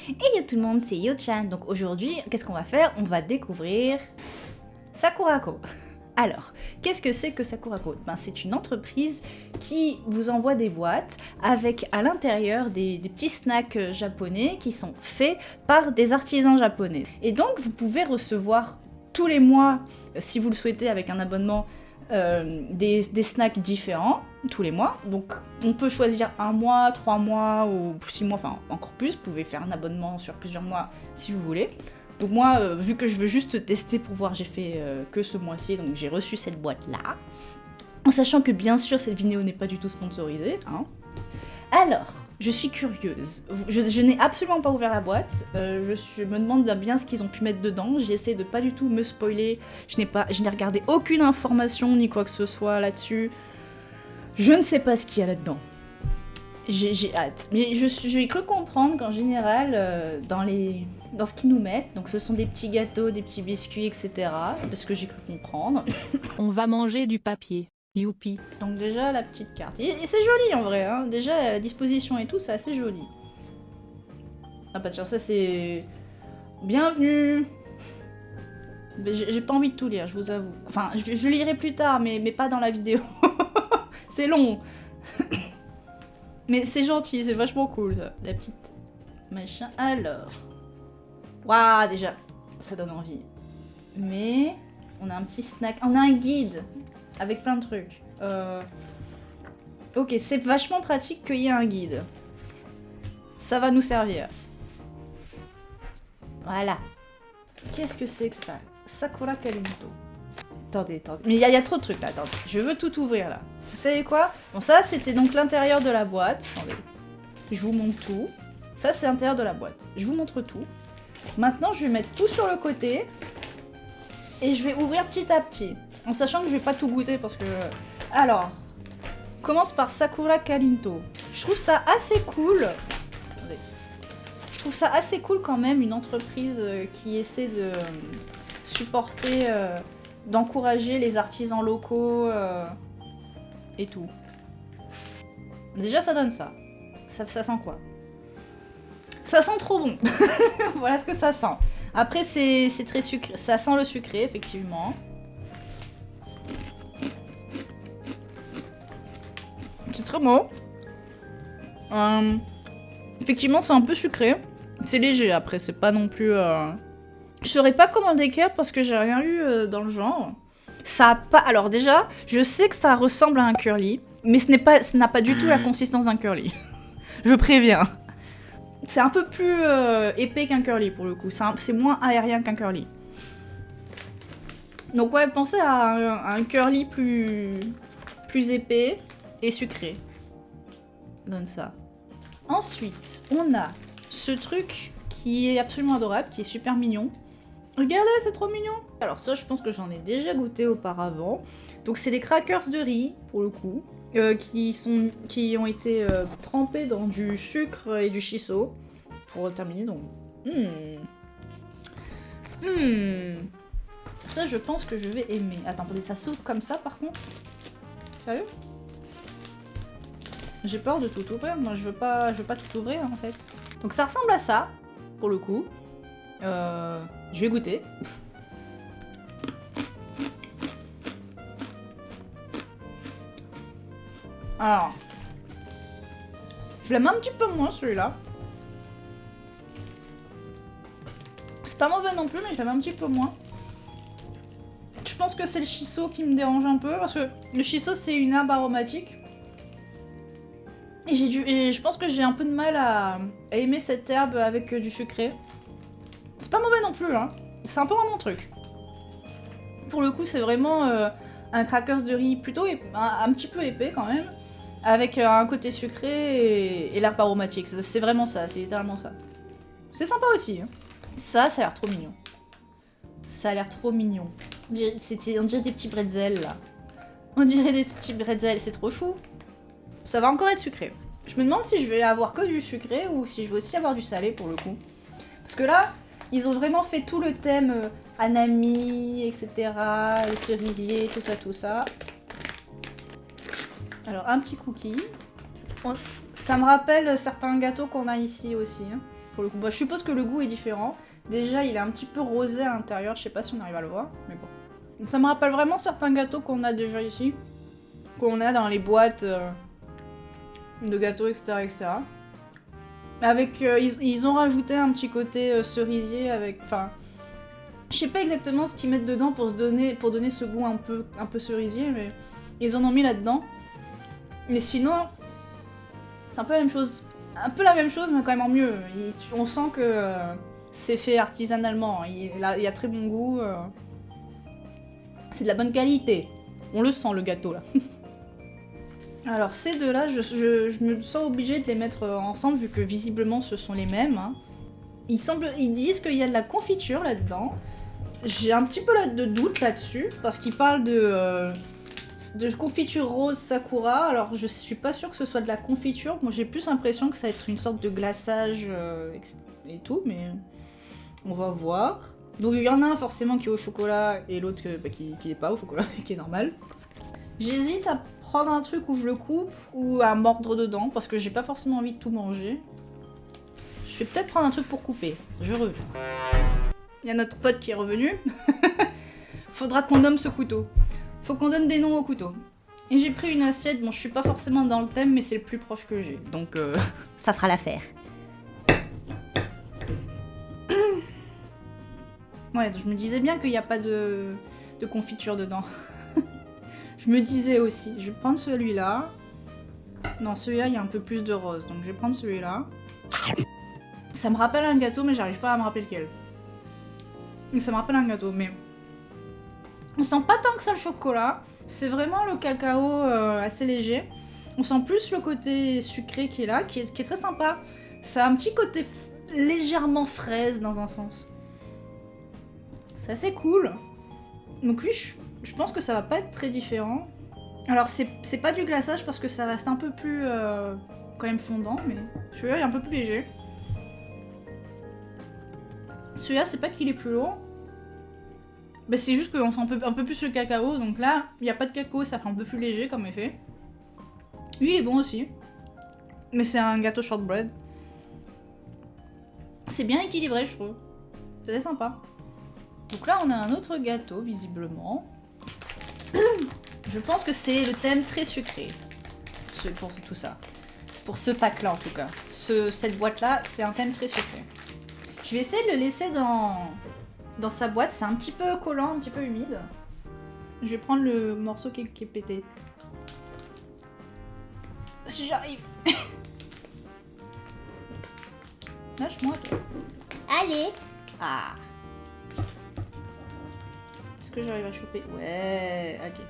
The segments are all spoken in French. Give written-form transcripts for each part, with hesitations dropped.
Et yo tout le monde, c'est Yo-chan. Donc aujourd'hui, qu'est-ce qu'on va faire? On va découvrir Sakurako. Alors, qu'est-ce que c'est que Sakurako? C'est une entreprise qui vous envoie des boîtes avec à l'intérieur des petits snacks japonais qui sont faits par des artisans japonais. Et donc, vous pouvez recevoir tous les mois, si vous le souhaitez, avec un abonnement, des snacks différents tous les mois. Donc, on peut choisir 1 mois, 3 mois ou 6 mois, enfin encore plus. Vous pouvez faire un abonnement sur plusieurs mois si vous voulez. Donc moi, vu que je veux juste tester pour voir, j'ai fait que ce mois-ci, donc j'ai reçu cette boîte-là. En sachant que bien sûr, cette vidéo n'est pas du tout sponsorisée. Hein. Alors, je suis curieuse. Je n'ai absolument pas ouvert la boîte. Je me demande bien ce qu'ils ont pu mettre dedans. J'essaie de pas du tout me spoiler. Je n'ai regardé aucune information ni quoi que ce soit là-dessus. Je ne sais pas ce qu'il y a là-dedans. J'ai hâte. Mais j'ai cru comprendre qu'en général, dans ce qu'ils nous mettent, donc ce sont des petits gâteaux, des petits biscuits, etc. De ce que j'ai cru comprendre. On va manger du papier. Youpi. Donc déjà, la petite carte. Et c'est joli en vrai, hein. Déjà, la disposition et tout, c'est assez joli. Ah pas de chance, ça c'est... Bienvenue. J'ai pas envie de tout lire, je vous avoue. Enfin, je lirai plus tard, mais pas dans la vidéo. C'est long. Mais c'est gentil, c'est vachement cool, ça. La petite machin. Alors. Waouh, déjà, ça donne envie. Mais on a un petit snack. On a un guide avec plein de trucs. Ok, c'est vachement pratique qu'il y ait un guide. Ça va nous servir. Voilà. Qu'est-ce que c'est que ça? Sakura Kalinto. Attendez. Mais il y a trop de trucs là, attendez. Je veux tout ouvrir là. Vous savez quoi? Bon, ça c'était donc l'intérieur de la boîte. Attendez. Je vous montre tout. Ça c'est l'intérieur de la boîte. Je vous montre tout. Maintenant je vais mettre tout sur le côté. Et je vais ouvrir petit à petit. En sachant que je vais pas tout goûter parce que... Alors. On commence par Sakura Kalinto. Je trouve ça assez cool. Attendez. Je trouve ça assez cool quand même, une entreprise qui essaie de supporter... d'encourager les artisans locaux et tout. Déjà, ça donne ça. Ça sent quoi? Ça sent trop bon. Voilà ce que ça sent. Après, c'est très sucré. Ça sent le sucré, effectivement. C'est très bon. Effectivement, c'est un peu sucré. C'est léger, après. C'est pas non plus... Je saurais pas comment le décrire parce que j'ai rien lu dans le genre. Ça a pas... Alors déjà, je sais que ça ressemble à un curly, mais ça n'a pas du tout la consistance d'un curly. Je préviens. C'est un peu plus épais qu'un curly pour le coup. C'est moins aérien qu'un curly. Donc ouais, pensez à un curly plus épais et sucré. Donne ça. Ensuite, on a ce truc qui est absolument adorable, qui est super mignon. Regardez, c'est trop mignon. Alors ça, je pense que j'en ai déjà goûté auparavant. Donc c'est des crackers de riz, pour le coup, qui ont été trempés dans du sucre et du shiso. Pour terminer, donc... Ça, je pense que je vais aimer. Attends, ça s'ouvre comme ça, par contre. Sérieux? J'ai peur de tout ouvrir. Moi, je veux pas tout ouvrir, en fait. Donc ça ressemble à ça, pour le coup. Je vais goûter. Alors, je l'aime un petit peu moins celui-là. C'est pas mauvais non plus, mais je l'aime un petit peu moins. Je pense que c'est le shiso qui me dérange un peu, parce que le shiso c'est une herbe aromatique. Et je pense que j'ai un peu de mal à aimer cette herbe avec du sucré. C'est pas mauvais non plus, hein. C'est un peu moins mon truc. Pour le coup, c'est vraiment un crackers de riz plutôt un petit peu épais quand même, avec un côté sucré et l'herbe aromatique. C'est vraiment ça, c'est littéralement ça. C'est sympa aussi. Hein. Ça a l'air trop mignon. Ça a l'air trop mignon. On dirait des petits bretzels là. On dirait des petits bretzels, c'est trop chou. Ça va encore être sucré. Je me demande si je vais avoir que du sucré ou si je vais aussi avoir du salé pour le coup. Parce que là, ils ont vraiment fait tout le thème Hanami, etc. Les cerisiers, tout ça. Alors, un petit cookie. Ça me rappelle certains gâteaux qu'on a ici aussi. Hein. pour le coup. Bah, je suppose que le goût est différent. Déjà, il est un petit peu rosé à l'intérieur, je sais pas si on arrive à le voir, mais bon. Ça me rappelle vraiment certains gâteaux qu'on a déjà ici. Qu'on a dans les boîtes de gâteaux, etc. etc. Avec, ils ont rajouté un petit côté cerisier avec... Enfin, je sais pas exactement ce qu'ils mettent dedans pour donner ce goût un peu cerisier, mais ils en ont mis là-dedans. Mais sinon, c'est un peu la même chose. Un peu la même chose, mais quand même en mieux. On sent que c'est fait artisanalement. Il y a très bon goût. C'est de la bonne qualité. On le sent, le gâteau, là. Alors, ces deux-là, je me sens obligée de les mettre ensemble, vu que visiblement, ce sont les mêmes. Hein. Ils disent qu'il y a de la confiture là-dedans. J'ai un petit peu de doute là-dessus, parce qu'ils parlent de confiture rose Sakura. Alors, je suis pas sûre que ce soit de la confiture. Moi, j'ai plus l'impression que ça va être une sorte de glaçage et tout, mais on va voir. Donc, il y en a un forcément qui est au chocolat, et l'autre qui n'est pas au chocolat, qui est normal. J'hésite à prendre un truc où je le coupe, ou à mordre dedans, parce que j'ai pas forcément envie de tout manger. Je vais peut-être prendre un truc pour couper. Je reviens. Il y a notre pote qui est revenu. Faudra qu'on nomme ce couteau. Faut qu'on donne des noms au couteau. Et j'ai pris une assiette, bon je suis pas forcément dans le thème, mais c'est le plus proche que j'ai. Donc ça fera l'affaire. Ouais, je me disais bien qu'il n'y a pas de confiture dedans. Je me disais aussi, je vais prendre celui-là. Non, celui-là, il y a un peu plus de rose, donc je vais prendre celui-là. Ça me rappelle un gâteau, mais j'arrive pas à me rappeler lequel. Ça me rappelle un gâteau, mais... On sent pas tant que ça le chocolat. C'est vraiment le cacao assez léger. On sent plus le côté sucré qui est là, qui est très sympa. Ça a un petit côté légèrement fraise dans un sens. C'est assez cool. Donc oui, je pense que ça va pas être très différent. Alors c'est pas du glaçage parce que ça reste un peu plus quand même fondant, mais celui-là il est un peu plus léger. Celui-là c'est pas qu'il est plus lourd. Bah, c'est juste qu'on sent un peu plus le cacao, donc là il n'y a pas de cacao, ça fait un peu plus léger comme effet. Lui il est bon aussi. Mais c'est un gâteau shortbread. C'est bien équilibré je trouve. C'est sympa. Donc là on a un autre gâteau visiblement. Je pense que c'est le thème très sucré. Pour tout ça. Pour ce pack là en tout cas. Cette boîte là c'est un thème très sucré. Je vais essayer de le laisser dans sa boîte. C'est un petit peu collant, un petit peu humide. Je vais prendre le morceau qui est pété. Si j'arrive. Lâche-moi toi. Allez. Ah. Est-ce que j'arrive à choper? Ouais, ok.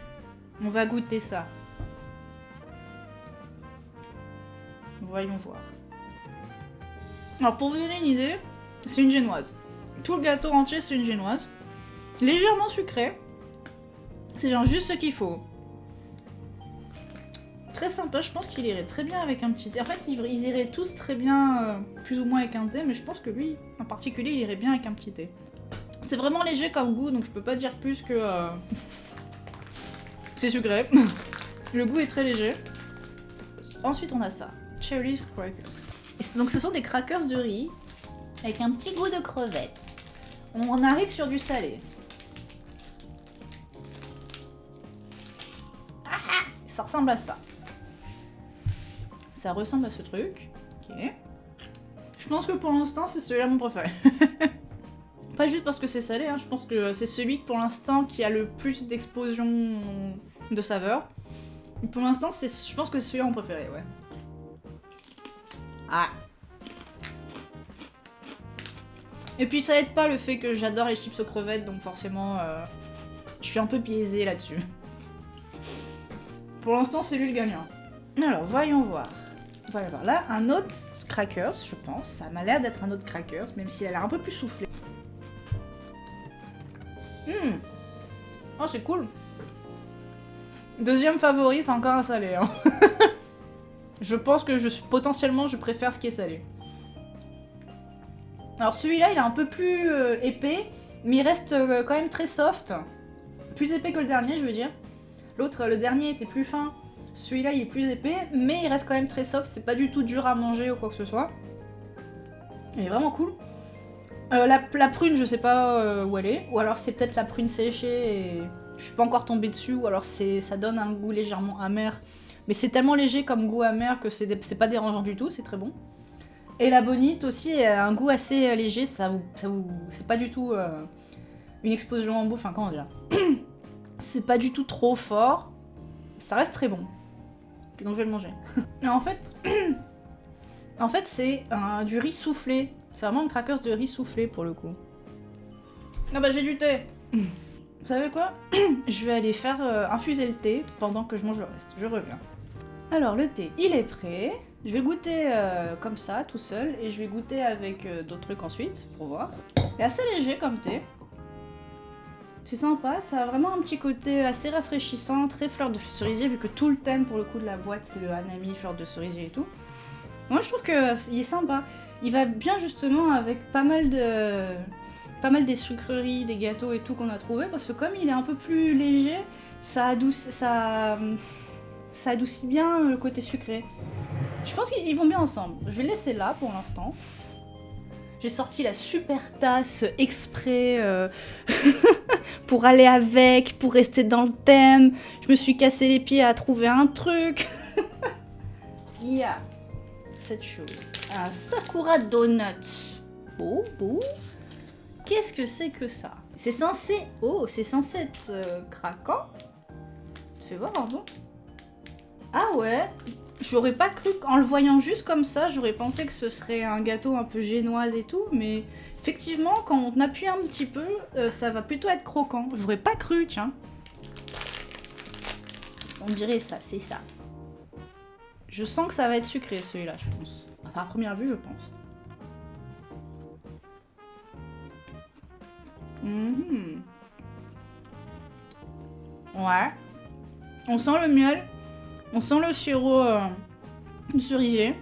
On va goûter ça. Voyons voir. Alors pour vous donner une idée, c'est une génoise. Tout le gâteau entier c'est une génoise. Légèrement sucré. C'est genre juste ce qu'il faut. Très sympa, je pense qu'il irait très bien avec un petit thé. En fait, ils iraient tous très bien, plus ou moins avec un thé, mais je pense que lui, en particulier, il irait bien avec un petit thé. C'est vraiment léger comme goût, donc je peux pas dire plus que... c'est sucré. Le goût est très léger. Ensuite, on a ça. Cherry Crackers. Et donc ce sont des crackers de riz, avec un petit goût de crevettes. On arrive sur du salé. Ça ressemble à ça. Ça ressemble à ce truc. Ok. Je pense que pour l'instant, c'est celui-là mon préféré. Pas juste parce que c'est salé, hein, je pense que c'est celui pour l'instant qui a le plus d'explosion de saveur. Pour l'instant, je pense que c'est celui-là mon préféré, ouais. Ah. Et puis ça aide pas le fait que j'adore les chips aux crevettes, donc forcément, je suis un peu biaisée là-dessus. Pour l'instant, c'est lui le gagnant. Alors, voyons voir. Voyons voir. Là, un autre crackers, je pense. Ça m'a l'air d'être un autre crackers, même s'il a l'air un peu plus soufflé. Oh, c'est cool. Deuxième favori, c'est encore un salé. Hein. Je pense que potentiellement, je préfère ce qui est salé. Alors celui-là, il est un peu plus épais, mais il reste quand même très soft. Plus épais que le dernier, je veux dire. L'autre, le dernier était plus fin. Celui-là, il est plus épais, mais il reste quand même très soft. C'est pas du tout dur à manger ou quoi que ce soit. Elle est vraiment cool. La prune, je sais pas où elle est. Ou alors c'est peut-être la prune séchée et je suis pas encore tombée dessus. Ou alors ça donne un goût légèrement amer. Mais c'est tellement léger comme goût amer que c'est pas dérangeant du tout, c'est très bon. Et la bonite aussi a un goût assez léger, c'est pas du tout une explosion en bouffe, enfin comment dire. C'est pas du tout trop fort, ça reste très bon. Donc je vais le manger. Et en fait c'est du riz soufflé. C'est vraiment un crackers de riz soufflé pour le coup. Ah bah j'ai du thé. Vous savez quoi? Je vais aller faire infuser le thé pendant que je mange le reste. Je reviens. Alors le thé, il est prêt. Je vais goûter comme ça, tout seul, et je vais goûter avec d'autres trucs ensuite, pour voir. Il est assez léger comme thé. C'est sympa, ça a vraiment un petit côté assez rafraîchissant, très fleur de cerisier, vu que tout le thème pour le coup de la boîte c'est le hanami, fleur de cerisier et tout. Moi je trouve qu'il est sympa. Il va bien justement avec pas mal des sucreries, des gâteaux et tout qu'on a trouvé, parce que comme il est un peu plus léger, ça adoucit bien le côté sucré. Je pense qu'ils vont bien ensemble. Je vais le laisser là pour l'instant. J'ai sorti la super tasse exprès pour aller avec, pour rester dans le thème. Je me suis cassé les pieds à trouver un truc. Il y a cette chose. Un Sakura Donut. Beau. Qu'est-ce que c'est que ça? C'est censé... Oh, c'est censé être craquant. Tu fais voir un bon. Ah ouais. J'aurais pas cru qu'en le voyant juste comme ça, j'aurais pensé que ce serait un gâteau un peu génoise et tout, mais effectivement, quand on appuie un petit peu, ça va plutôt être croquant. J'aurais pas cru, tiens. On dirait ça, c'est ça. Je sens que ça va être sucré celui-là, je pense. Enfin, à première vue, je pense. Ouais. On sent le miel. On sent le sirop de cerisier.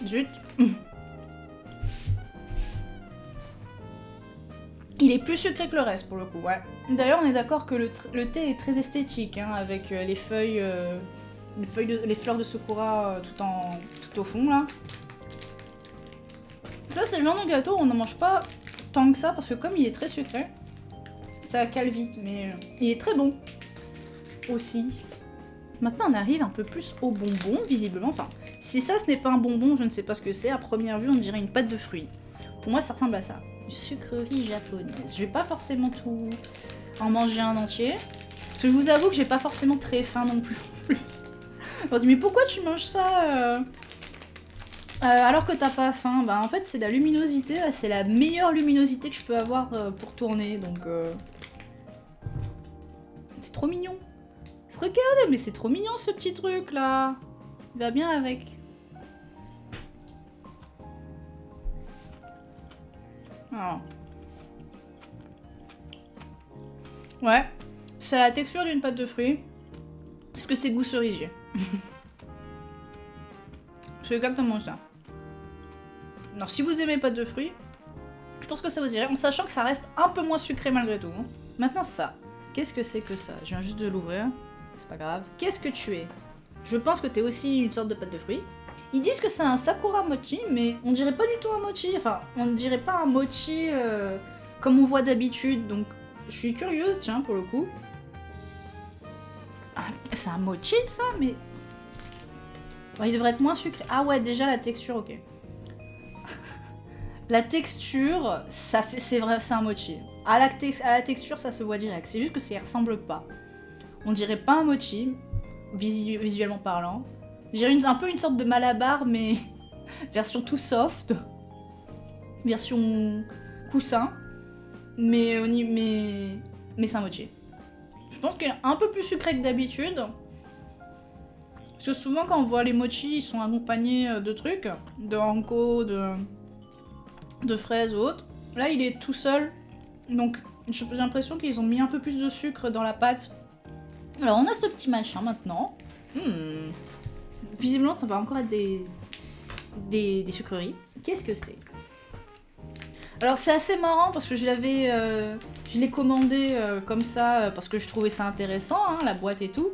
Zut. Il est plus sucré que le reste pour le coup, ouais. D'ailleurs, on est d'accord que le thé est très esthétique, hein, avec les feuilles, les fleurs de sakura tout au fond là. Ça, c'est le genre de gâteau où on n'en mange pas tant que ça parce que comme il est très sucré, ça cale vite, mais il est très bon aussi. Maintenant, on arrive un peu plus au bonbon, visiblement. Enfin, si ça, ce n'est pas un bonbon, je ne sais pas ce que c'est. À première vue, on dirait une pâte de fruits. Pour moi, ça ressemble à ça. Une sucrerie japonaise. Je vais pas forcément tout en manger un entier. Parce que je vous avoue que j'ai pas forcément très faim non plus. On dit, mais pourquoi tu manges ça alors que t'as pas faim? Bah, en fait, c'est la luminosité. C'est la meilleure luminosité que je peux avoir pour tourner. Donc, c'est trop mignon. Regardez, mais c'est trop mignon ce petit truc là. Il va bien avec. Alors. Ouais, c'est la texture d'une pâte de fruits. Sauf que c'est goût cerisier. C'est exactement ça. Alors si vous aimez pâte de fruits, je pense que ça vous irait, en sachant que ça reste un peu moins sucré malgré tout. Hein. Maintenant ça, qu'est-ce que c'est que ça? Je viens juste de l'ouvrir. C'est pas grave. Qu'est-ce que tu es? Je pense que t'es aussi une sorte de pâte de fruits. Ils disent que c'est un sakura mochi, mais on dirait pas du tout un mochi. Enfin, on dirait pas un mochi comme on voit d'habitude. Donc, je suis curieuse, tiens, pour le coup. Ah, c'est un mochi, ça? Mais... Bon, il devrait être moins sucré. Ah ouais, déjà, la texture, ok. La texture, ça fait... c'est vrai, c'est un mochi. À la texture, ça se voit direct. C'est juste que ça y ressemble pas. On dirait pas un mochi, visuellement parlant. Je dirais un peu une sorte de malabar, mais version tout soft. Version coussin. Mais c'est un mochi. Je pense qu'il est un peu plus sucré que d'habitude. Parce que souvent quand on voit les mochis, ils sont accompagnés de trucs. De hanko, de fraises ou autres. Là, il est tout seul. Donc j'ai l'impression qu'ils ont mis un peu plus de sucre dans la pâte. Alors on a ce petit machin maintenant. Visiblement ça va encore être des sucreries. Qu'est-ce que c'est? Alors c'est assez marrant parce que je l'ai commandé comme ça parce que je trouvais ça intéressant, hein, la boîte et tout.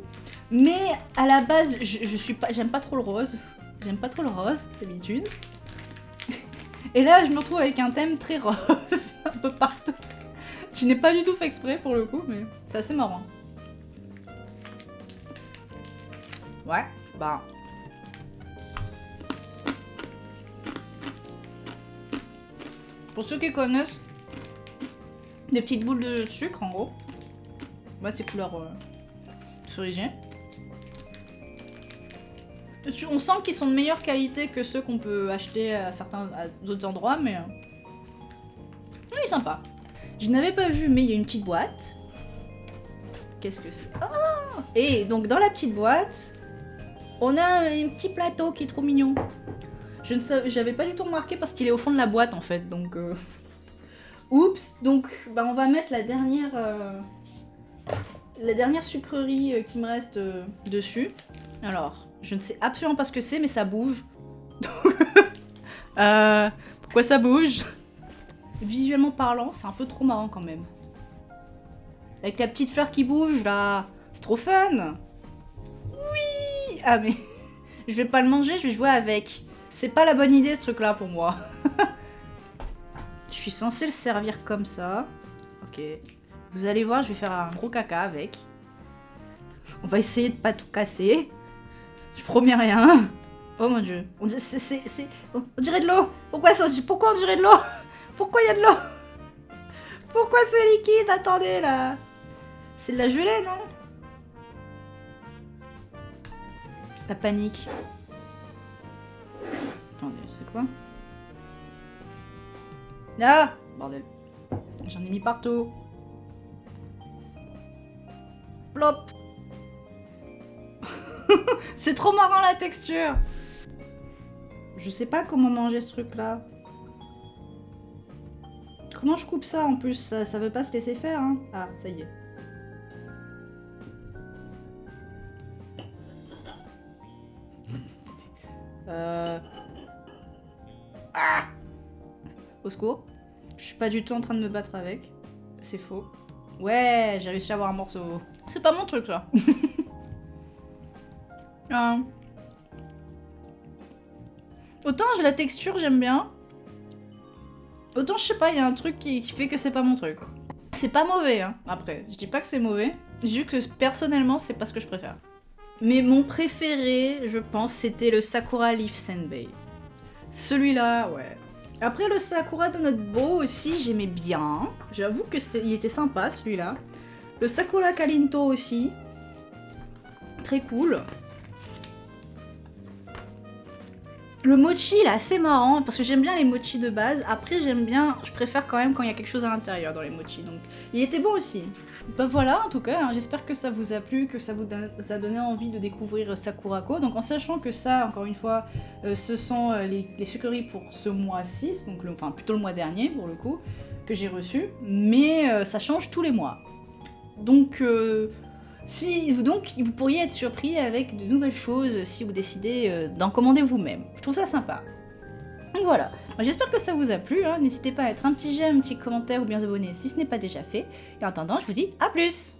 Mais à la base j'aime pas trop le rose. J'aime pas trop le rose d'habitude. Et là, je me retrouve avec un thème très rose, un peu partout. Je n'ai pas du tout fait exprès pour le coup, mais c'est assez marrant. Ouais, bah... Pour ceux qui connaissent, des petites boules de sucre en gros. Ouais, c'est couleur cerisier. On sent qu'ils sont de meilleure qualité que ceux qu'on peut acheter à d'autres endroits, mais... Oui, sympa. Je n'avais pas vu, mais il y a une petite boîte. Qu'est-ce que c'est? Oh! Et donc dans la petite boîte, on a un petit plateau qui est trop mignon. J'avais pas du tout remarqué parce qu'il est au fond de la boîte en fait, donc... Oups! Donc bah, on va mettre la dernière sucrerie qui me reste dessus. Alors, je ne sais absolument pas ce que c'est, mais ça bouge. Pourquoi ça bouge? Visuellement parlant, c'est un peu trop marrant quand même. Avec la petite fleur qui bouge là, c'est trop fun! Oui! Ah mais, je vais pas le manger, je vais jouer avec. C'est pas la bonne idée ce truc là pour moi. Je suis censée le servir comme ça. Ok. Vous allez voir, je vais faire un gros caca avec. On va essayer de pas tout casser. Je promets rien. Oh mon dieu. On dirait de l'eau. Pourquoi on dirait de l'eau? Pourquoi il y a de l'eau? Pourquoi c'est liquide? Attendez là. C'est de la gelée, non? La panique. Attendez, c'est quoi? Ah! Bordel. J'en ai mis partout. Plop. C'est trop marrant la texture. Je sais pas comment manger ce truc là. Comment je coupe ça en plus? Ça veut pas se laisser faire hein. Ah ça y est. Ah! Au secours. Je suis pas du tout en train de me battre avec. C'est faux. Ouais, j'ai réussi à avoir un morceau. C'est pas mon truc ça. Autant j'ai la texture, j'aime bien. Autant je sais pas, il y a un truc qui fait que c'est pas mon truc. C'est pas mauvais, hein, après. Je dis pas que c'est mauvais. Je dis que personnellement, c'est pas ce que je préfère. Mais mon préféré, je pense, c'était le Sakura Leaf Senbei. Celui-là, ouais. Après le Sakura Donut Bow aussi, j'aimais bien. J'avoue que il était sympa celui-là. Le Sakura Kalinto aussi. Très cool. Le mochi, il est assez marrant parce que j'aime bien les mochis de base. Après, je préfère quand même quand il y a quelque chose à l'intérieur dans les mochis. Donc, il était bon aussi. Bah voilà, en tout cas, hein, j'espère que ça vous a plu, que ça vous a donné envie de découvrir Sakurako. Donc, en sachant que ça, encore une fois, ce sont les sucreries pour ce mois-ci, donc enfin plutôt le mois dernier pour le coup, que j'ai reçu. Mais ça change tous les mois. Donc, vous pourriez être surpris avec de nouvelles choses si vous décidez d'en commander vous-même. Je trouve ça sympa. Donc voilà, j'espère que ça vous a plu. Hein. N'hésitez pas à mettre un petit j'aime, un petit commentaire ou bien vous abonner si ce n'est pas déjà fait. Et en attendant, je vous dis à plus!